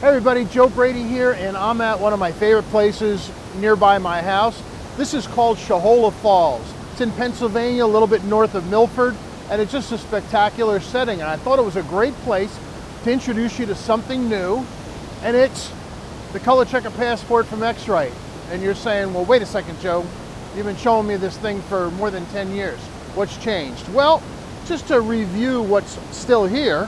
Hey everybody, Joe Brady here, and I'm at one of my favorite places nearby my house. This is called Shohola Falls. It's in Pennsylvania, a little bit north of Milford, and it's just a spectacular setting. And I thought it was a great place to introduce you to something new, and it's the color checker passport from X-Rite. And you're saying, well, wait a second, Joe. You've been showing me this thing for more than 10 years. What's changed? Well, just to review what's still here,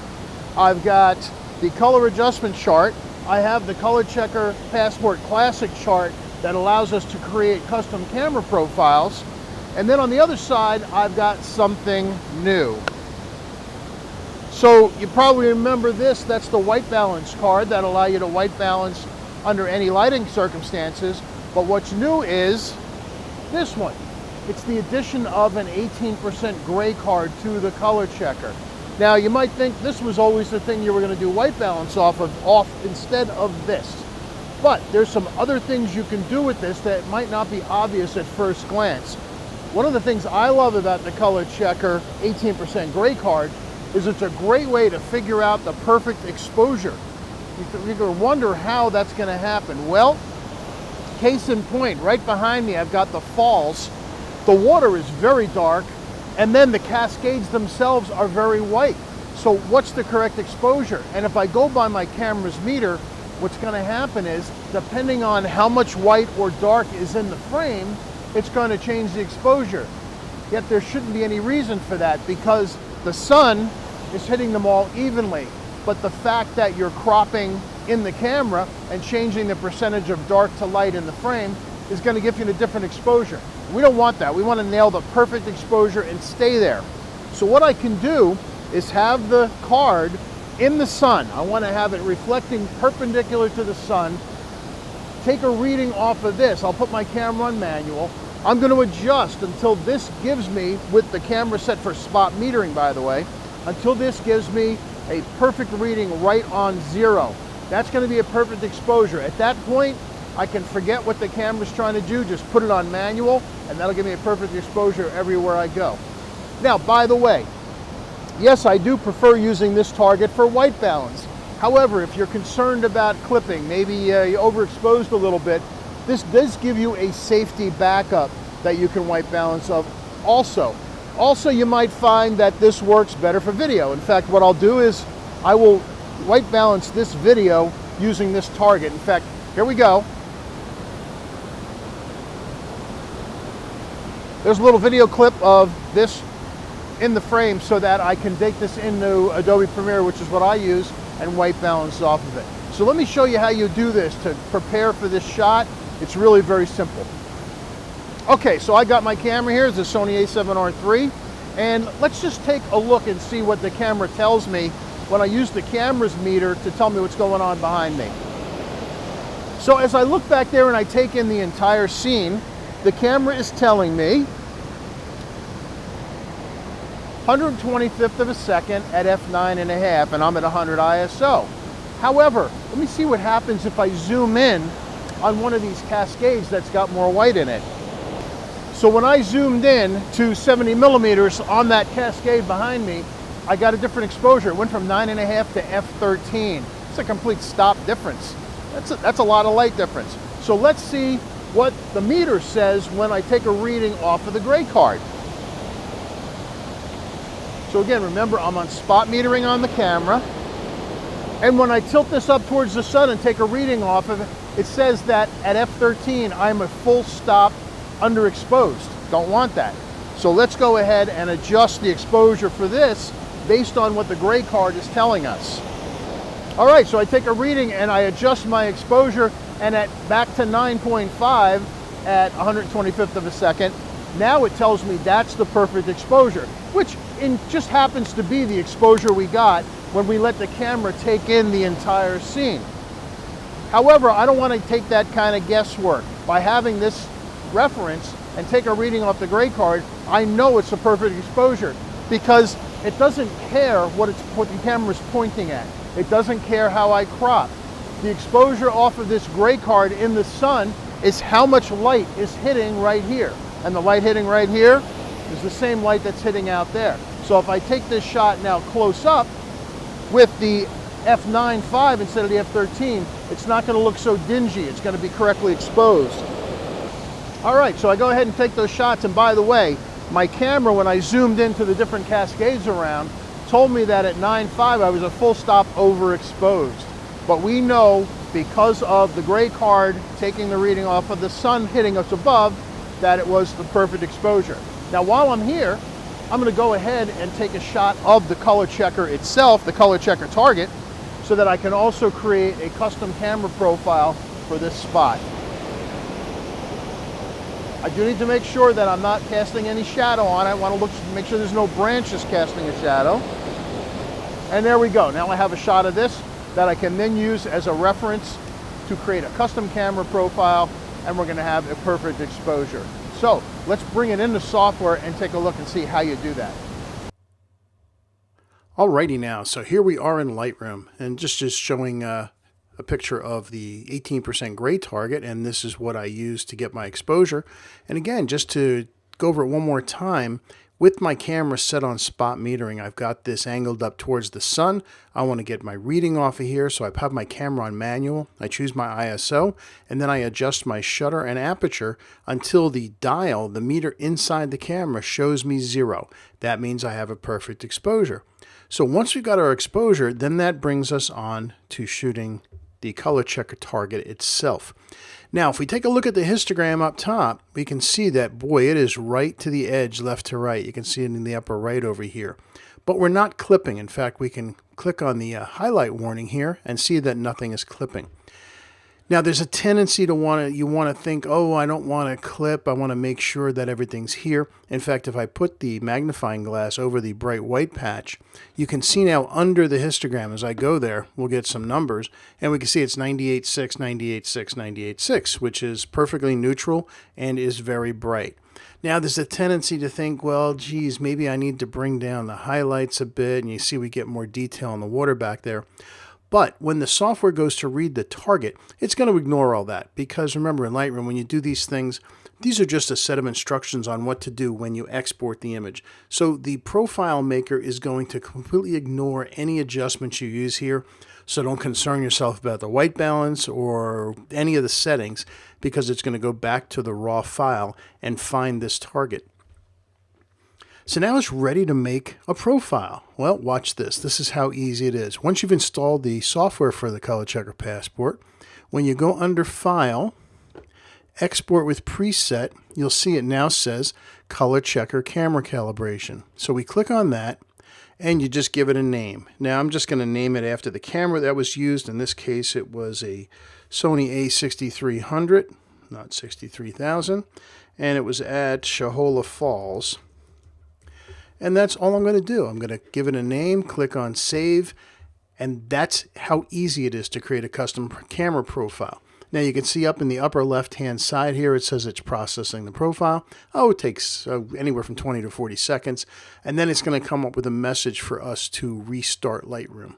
I've got the color adjustment chart. I have the Color Checker Passport Classic chart that allows us to create custom camera profiles. And then on the other side, I've got something new. So you probably remember this. That's the white balance card that allows you to white balance under any lighting circumstances. But what's new is this one. It's the addition of an 18% gray card to the color checker. Now you might think this was always the thing you were going to do white balance off instead of this. But there's some other things you can do with this that might not be obvious at first glance. One of the things I love about the color checker 18% gray card is it's a great way to figure out the perfect exposure. You can wonder how that's going to happen. Well, case in point, right behind me I've got the falls. The water is very dark, and then the cascades themselves are very white. So what's the correct exposure? And if I go by my camera's meter, what's going to happen is, depending on how much white or dark is in the frame, it's going to change the exposure. Yet there shouldn't be any reason for that, because the sun is hitting them all evenly. But the fact that you're cropping in the camera and changing the percentage of dark to light in the frame is going to give you a different exposure. We don't want that. We want to nail the perfect exposure and stay there. So what I can do is have the card in the sun. I want to have it reflecting perpendicular to the sun. Take a reading off of this. I'll put my camera on manual. I'm going to adjust until this gives me, with the camera set for spot metering by the way, until this gives me a perfect reading right on 0. That's going to be a perfect exposure. At that point, I can forget what the camera's trying to do, just put it on manual, and that'll give me a perfect exposure everywhere I go. Now, by the way, yes, I do prefer using this target for white balance. However, if you're concerned about clipping, maybe you overexposed a little bit, this does give you a safety backup that you can white balance of also. Also, you might find that this works better for video. In fact, what I'll do is I will white balance this video using this target. In fact, here we go. There's a little video clip of this in the frame so that I can take this into Adobe Premiere, which is what I use, and white balance off of it. So let me show you how you do this to prepare for this shot. It's really very simple. Okay, so I got my camera here. It's a Sony a7R III, and let's just take a look and see what the camera tells me when I use the camera's meter to tell me what's going on behind me. So as I look back there and I take in the entire scene, the camera is telling me 125th of a second at f9.5, and I'm at 100 ISO. However, let me see what happens if I zoom in on one of these cascades that's got more white in it. So when I zoomed in to 70 millimeters on that cascade behind me, I got a different exposure. It went from 9.5 to f13. It's a complete stop difference. That's a lot of light difference. So let's see what the meter says when I take a reading off of the gray card. So again, remember, I'm on spot metering on the camera. And when I tilt this up towards the sun and take a reading off of it, it says that at f13, I'm a full stop underexposed. Don't want that. So let's go ahead and adjust the exposure for this based on what the gray card is telling us. All right, so I take a reading and I adjust my exposure, and at back to 9.5 at 125th of a second, now it tells me that's the perfect exposure, which just happens to be the exposure we got when we let the camera take in the entire scene. However, I don't want to take that kind of guesswork. By having this reference and take a reading off the gray card, I know it's a perfect exposure, because it doesn't care what the camera's pointing at. It doesn't care how I crop. The exposure off of this gray card in the sun is how much light is hitting right here. And the light hitting right here is the same light that's hitting out there. So if I take this shot now close up with the f9.5 instead of the f13, it's not going to look so dingy. It's going to be correctly exposed. All right, so I go ahead and take those shots, and by the way, my camera, when I zoomed into the different cascades around, told me that at 9.5 I was a full stop overexposed. But we know, because of the gray card taking the reading off of the sun hitting us above, that it was the perfect exposure. Now while I'm here, I'm going to go ahead and take a shot of the color checker itself, the color checker target, so that I can also create a custom camera profile for this spot. I do need to make sure that I'm not casting any shadow on it. I want to make sure there's no branches casting a shadow. And there we go. Now I have a shot of this that I can then use as a reference to create a custom camera profile, and we're going to have a perfect exposure. So let's bring it into software and take a look and see how you do that. Alrighty now, so here we are in Lightroom, and just showing a picture of the 18% gray target, and this is what I use to get my exposure. And again, just to go over it one more time, with my camera set on spot metering, I've got this angled up towards the sun. I want to get my reading off of here, so I have my camera on manual. I choose my ISO, and then I adjust my shutter and aperture until the dial, the meter inside the camera, shows me 0. That means I have a perfect exposure. So once we've got our exposure, then that brings us on to shooting the color checker target itself. Now, if we take a look at the histogram up top, we can see that, boy, it is right to the edge, left to right. You can see it in the upper right over here. But we're not clipping. In fact, we can click on the highlight warning here and see that nothing is clipping. Now, there's a tendency to want to think, oh, I don't want to clip. I want to make sure that everything's here. In fact, if I put the magnifying glass over the bright white patch, you can see now under the histogram as I go there, we'll get some numbers, and we can see it's 98.6, 98.6, 98.6, which is perfectly neutral and is very bright. Now, there's a tendency to think, well, geez, maybe I need to bring down the highlights a bit, and you see we get more detail in the water back there. But when the software goes to read the target, it's going to ignore all that, because remember, in Lightroom, when you do these things, these are just a set of instructions on what to do when you export the image. So the profile maker is going to completely ignore any adjustments you use here. So don't concern yourself about the white balance or any of the settings, because it's going to go back to the raw file and find this target. So now it's ready to make a profile. Well, watch this. This is how easy it is. Once you've installed the software for the Color Checker Passport, when you go under File, Export with Preset, you'll see it now says Color Checker Camera Calibration. So we click on that, and you just give it a name. Now I'm just going to name it after the camera that was used. In this case, it was a Sony A6300, not 63,000, and it was at Shohola Falls. And that's all I'm going to do. I'm going to give it a name, click on Save, and that's how easy it is to create a custom camera profile. Now you can see up in the upper left-hand side here, it says it's processing the profile. Oh, it takes anywhere from 20 to 40 seconds, and then it's going to come up with a message for us to restart Lightroom.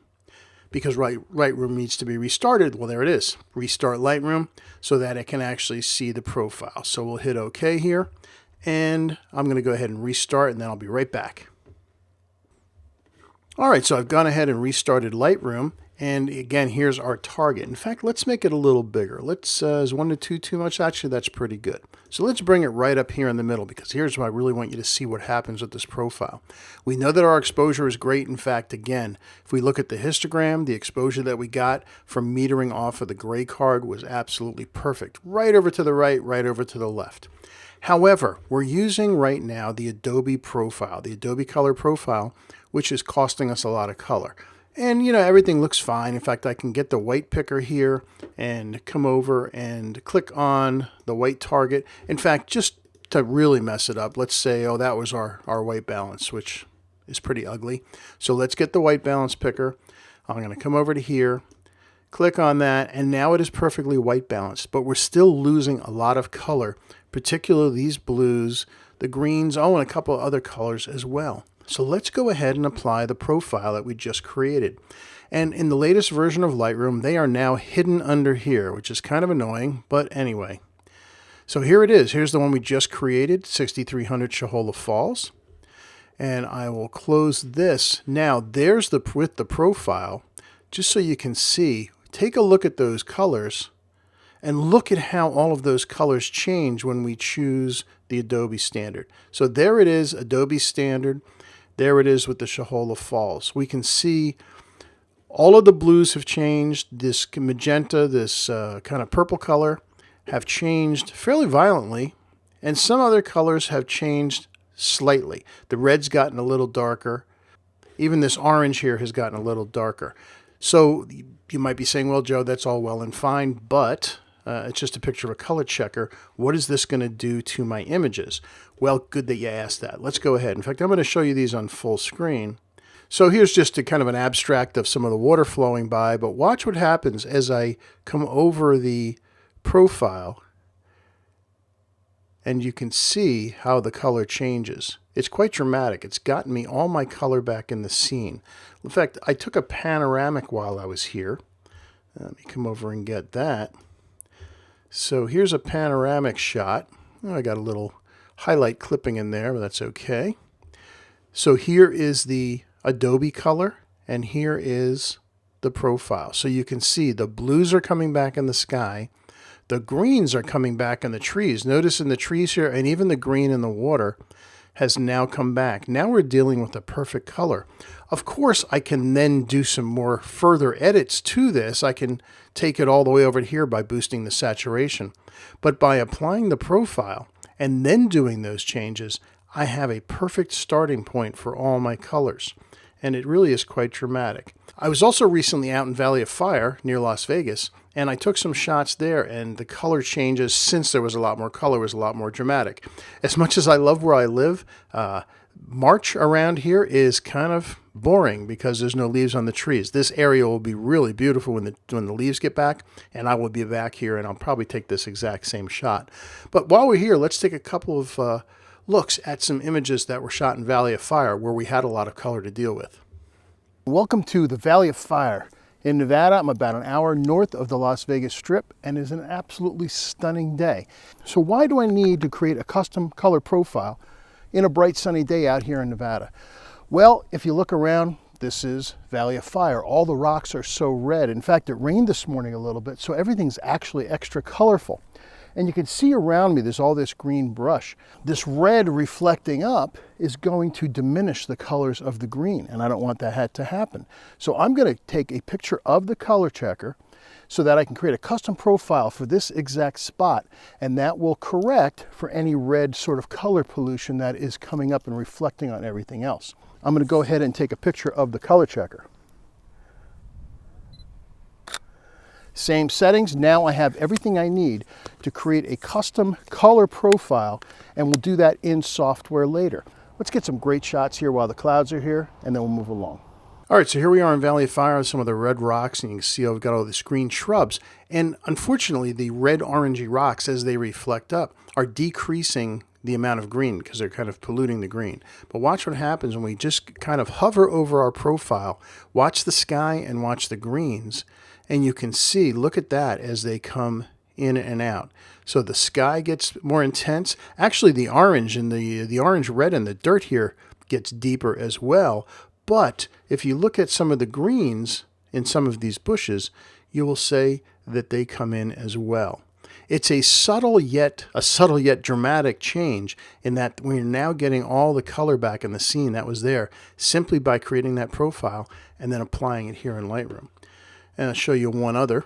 Because Lightroom needs to be restarted, well, there it is. Restart Lightroom so that it can actually see the profile. So we'll hit OK here. And I'm going to go ahead and restart, and then I'll be right back. All right, so I've gone ahead and restarted Lightroom, and again, here's our target. In fact, let's make it a little bigger. Is 1 to 2 too much? Actually, that's pretty good. So let's bring it right up here in the middle, because here's where I really want you to see what happens with this profile. We know that our exposure is great. In fact, again, if we look at the histogram, the exposure that we got from metering off of the gray card was absolutely perfect. Right over to the right, right over to the left. However, we're using right now the Adobe profile, the Adobe color profile, which is costing us a lot of color. And, you know, everything looks fine. In fact, I can get the white picker here and come over and click on the white target. In fact, just to really mess it up, let's say, oh, that was our white balance, which is pretty ugly. So let's get the white balance picker. I'm going to come over to here, click on that, and now it is perfectly white balanced, but we're still losing a lot of color, particularly these blues, the greens, oh, and a couple of other colors as well. So let's go ahead and apply the profile that we just created. And in the latest version of Lightroom, they are now hidden under here, which is kind of annoying, but anyway. So here it is. Here's the one we just created, 6300 Shohola Falls. And I will close this. Now, there's with the profile. just so you can see, take a look at those colors and look at how all of those colors change when we choose the Adobe standard. So there it is, Adobe standard. There it is with the Shohola Falls. We can see all of the blues have changed. This magenta, this kind of purple color have changed fairly violently, and some other colors have changed slightly. The red's gotten a little darker. Even this orange here has gotten a little darker. So you might be saying, well, Joe, that's all well and fine, but it's just a picture of a color checker. What is this going to do to my images? Well, good that you asked that. Let's go ahead. In fact, I'm going to show you these on full screen. So here's just a kind of an abstract of some of the water flowing by, but watch what happens as I come over the profile, and you can see how the color changes. It's quite dramatic. It's gotten me all my color back in the scene. In fact, I took a panoramic while I was here. Let me come over and get that. So here's a panoramic shot. Oh, I got a little highlight clipping in there, but that's okay. So here is the Adobe color, and here is the profile. So you can see the blues are coming back in the sky. The greens are coming back in the trees. Notice in the trees here, and even the green in the water has now come back. Now we're dealing with a perfect color. Of course, I can then do some more further edits to this. I can take it all the way over to here by boosting the saturation. But by applying the profile and then doing those changes, I have a perfect starting point for all my colors. And it really is quite dramatic. I was also recently out in Valley of Fire near Las Vegas, and I took some shots there, and the color changes, since there was a lot more color, was a lot more dramatic. As much as I love where I live, March around here is kind of boring because there's no leaves on the trees. This area will be really beautiful when the leaves get back, and I will be back here, and I'll probably take this exact same shot. But while we're here, let's take a couple of looks at some images that were shot in Valley of Fire where we had a lot of color to deal with. Welcome to the Valley of Fire in Nevada. I'm about an hour north of the Las Vegas Strip, and it's an absolutely stunning day. So why do I need to create a custom color profile in a bright sunny day out here in Nevada? Well, if you look around, this is Valley of Fire. All the rocks are so red. In fact, it rained this morning a little bit, so everything's actually extra colorful. And you can see around me, there's all this green brush. This red reflecting up is going to diminish the colors of the green, and I don't want that to happen. So I'm going to take a picture of the color checker so that I can create a custom profile for this exact spot, and that will correct for any red sort of color pollution that is coming up and reflecting on everything else. I'm going to go ahead and take a picture of the color checker. Same settings. Now I have everything I need to create a custom color profile, and we'll do that in software later. Let's get some great shots here while the clouds are here, and then we'll move along. All right, so here we are in Valley of Fire with some of the red rocks, and you can see I've got all these green shrubs. And unfortunately, the red orangey rocks, as they reflect up, are decreasing the amount of green because they're kind of polluting the green. But watch what happens when we just kind of hover over our profile, watch the sky and watch the greens, and you can see, look at that as they come in and out. So the sky gets more intense. Actually, the orange and the orange red and the dirt here gets deeper as well. But if you look at some of the greens in some of these bushes, you will say that they come in as well. It's a subtle yet dramatic change in that we're now getting all the color back in the scene that was there simply by creating that profile and then applying it here in Lightroom. And I'll show you one other.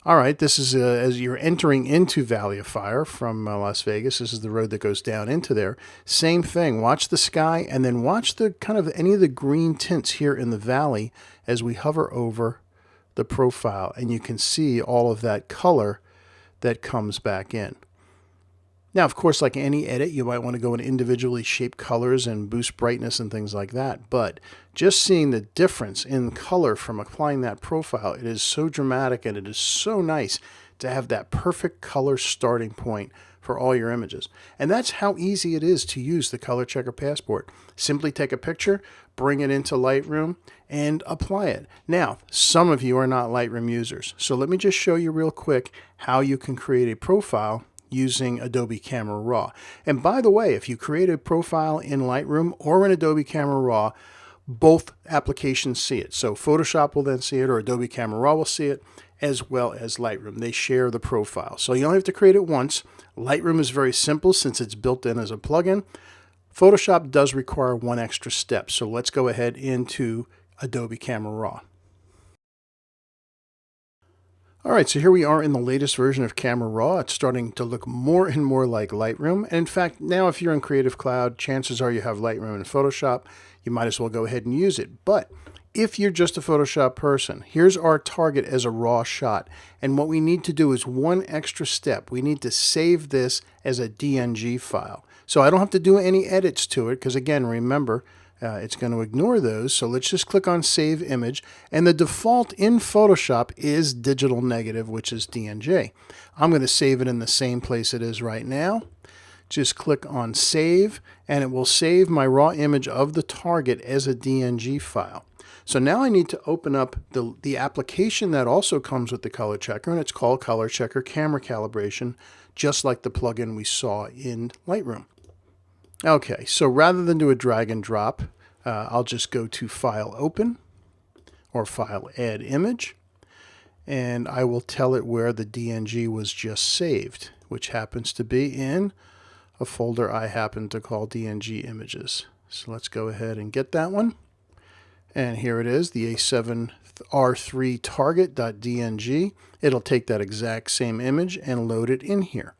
All right, this is as you're entering into Valley of Fire from Las Vegas. This is the road that goes down into there. Same thing. Watch the sky and then watch the kind of any of the green tints here in the valley as we hover over the profile, and you can see all of that color that comes back in. Now, of course, like any edit, you might want to go and individually shape colors and boost brightness and things like that. But just seeing the difference in color from applying that profile, it is so dramatic, and it is so nice to have that perfect color starting point for all your images. And that's how easy it is to use the Color Checker Passport. Simply take a picture, bring it into Lightroom, and apply it. Now, some of you are not Lightroom users, so let me just show you real quick how you can create a profile using Adobe Camera Raw. And by the way, if you create a profile in Lightroom or in Adobe Camera Raw, both applications see it. So Photoshop will then see it, or Adobe Camera Raw will see it, as well as Lightroom. They share the profile. So you only have to create it once. Lightroom is very simple since it's built in as a plugin. Photoshop does require one extra step. So let's go ahead into Adobe Camera Raw. All right, so here we are in the latest version of Camera Raw. It's starting to look more and more like Lightroom. And in fact, now if you're in Creative Cloud, chances are you have Lightroom and Photoshop. You might as well go ahead and use it. But if you're just a Photoshop person, here's our target as a raw shot. And what we need to do is one extra step. We need to save this as a DNG file. So I don't have to do any edits to it because, again, remember, it's going to ignore those. So let's just click on Save Image. And the default in Photoshop is digital negative, which is DNG. I'm going to save it in the same place it is right now. Just click on Save, and it will save my raw image of the target as a DNG file. So now I need to open up the application that also comes with the Color Checker, and it's called Color Checker Camera Calibration, just like the plugin we saw in Lightroom. Okay, so rather than do a drag and drop, I'll just go to File Open or File Add Image, and I will tell it where the DNG was just saved, which happens to be in a folder I happen to call DNG Images. So let's go ahead and get that one. And here it is, the A7R3 target.dng. It'll take that exact same image and load it in here.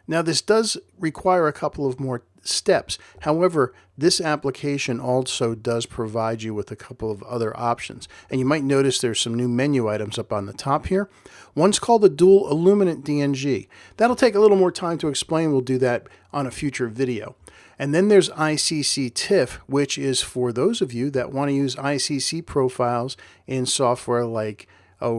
Now this does require a couple of more steps. However, this application also does provide you with a couple of other options. And you might notice there's some new menu items up on the top here. One's called the Dual Illuminant DNG. That'll take a little more time to explain. We'll do that on a future video. And then there's ICC TIFF, which is for those of you that want to use ICC profiles in software like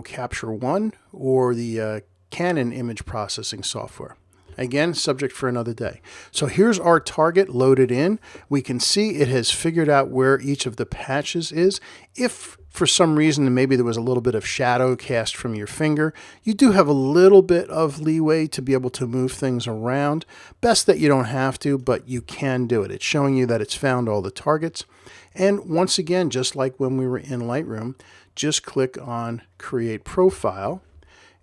Capture One or the Canon image processing software. Again, subject for another day. So here's our target loaded in. We can see it has figured out where each of the patches is. If for some reason maybe there was a little bit of shadow cast from your finger, you do have a little bit of leeway to be able to move things around. Best that you don't have to, but you can do it. It's showing you that it's found all the targets. And once again, just like when we were in Lightroom, just click on Create Profile.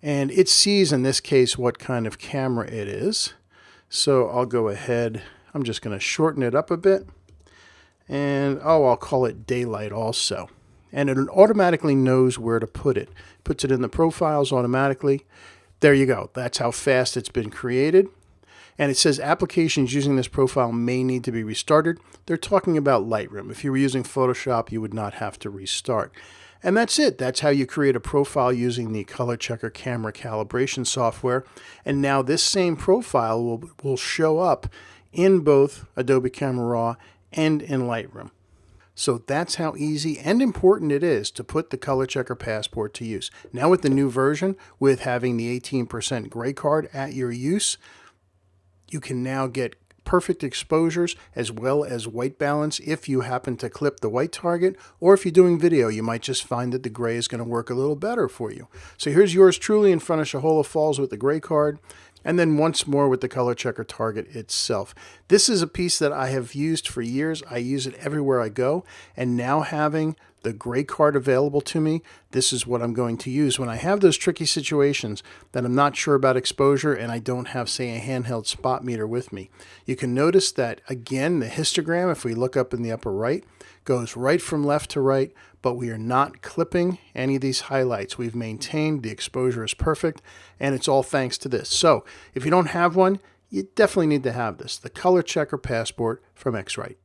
And it sees in this case what kind of camera it is. So I'll go ahead, I'm just going to shorten it up a bit. And I'll call it Daylight also. And it automatically knows where to put it. Puts it in the profiles automatically. There you go. That's how fast it's been created. And it says applications using this profile may need to be restarted. They're talking about Lightroom. If you were using Photoshop, you would not have to restart. And that's it. That's how you create a profile using the Color Checker Camera Calibration software. And now this same profile will show up in both Adobe Camera Raw and in Lightroom. So that's how easy and important it is to put the Color Checker Passport to use. Now with the new version, with having the 18% gray card at your use, you can now get perfect exposures as well as white balance if you happen to clip the white target, or if you're doing video, you might just find that the gray is going to work a little better for you. So here's yours truly in front of Shahola Falls with the gray card, and then once more with the Color Checker target itself. This is a piece that I have used for years. I use it everywhere I go, and now having the gray card available to me, this is what I'm going to use when I have those tricky situations that I'm not sure about exposure and I don't have, say, a handheld spot meter with me. You can notice that, again, the histogram, if we look up in the upper right, goes right from left to right, but we are not clipping any of these highlights. We've maintained the exposure is perfect, and it's all thanks to this. So if you don't have one, you definitely need to have this, the Color Checker Passport from X-Rite.